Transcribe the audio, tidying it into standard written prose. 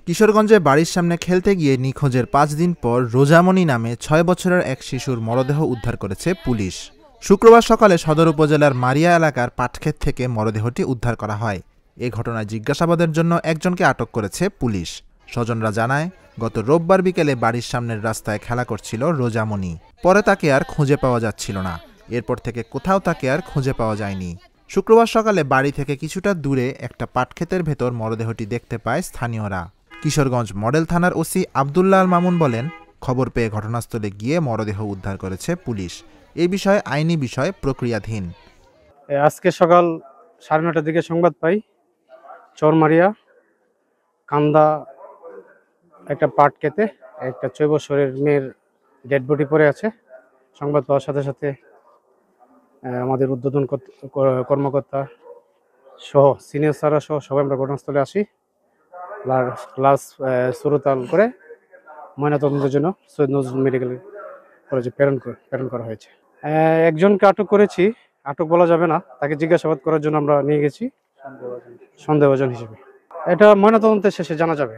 কিশোরগঞ্জে বাড়ির সামনে খেলতে গিয়ে নিখোঁজের 5 দিন পর রোজামণি নামে 6 বছরের এক শিশুর মরদেহ উদ্ধার করেছে পুলিশ। শুক্রবার সকালে সদর উপজেলার মারিয়া এলাকার পাটক্ষেত থেকে মরদেহটি উদ্ধার করা হয়। এ ঘটনায় জিজ্ঞাসাবাদের জন্য একজনকে আটক করেছে পুলিশ। স্বজনরা জানায়, গত রোববার বিকেলে বাড়ির সামনের রাস্তায় খেলা করছিল রোজামণি। পরে তাকে আর খুঁজে পাওয়া যাচ্ছিল না। এরপর থেকে কোথাও তাকে আর খুঁজে পাওয়া যায়নি। শুক্রবার সকালে বাড়ি থেকে কিছুটা দূরে একটা পাটক্ষেতের ভেতর মরদেহটি দেখতে পায় স্থানীয়রা। কিশোরগঞ্জ মডেল থানার ওসি আব্দুল্লাহ আল মামুন বলেন, খবর পেয়ে ঘটনাস্থলে গিয়ে মরদেহ উদ্ধার করেছে পুলিশ। এই বিষয়ে আইনি বিষয় প্রক্রিয়াধীন। আজকে সকাল 9:30টার দিকে সংবাদ পাই চরমারিয়া কান্দা একটা পাট খেতে একটা 6 বছরের মেয়ের ডেড বডি পড়ে আছে। সংবাদ পাওয়ার সাথে সাথে আমাদের উদ্বোধন কর্মকর্তা সহ সিনিয়র স্যাররা সহ সবাই আমরা ঘটনাস্থলে আসি। ক্লাস সুরতাল করে ময়নাতদন্তের জন্য সৈয়দ নজরুল মেডিকেল কলেজে প্রেরণ করা হয়েছে। একজনকে আটক করেছি, আটক বলা যাবে না, তাকে জিজ্ঞাসাবাদ করার জন্য আমরা নিয়ে গেছি সন্দেহভাজন হিসেবে। এটা ময়নাতদন্তের শেষে জানা যাবে।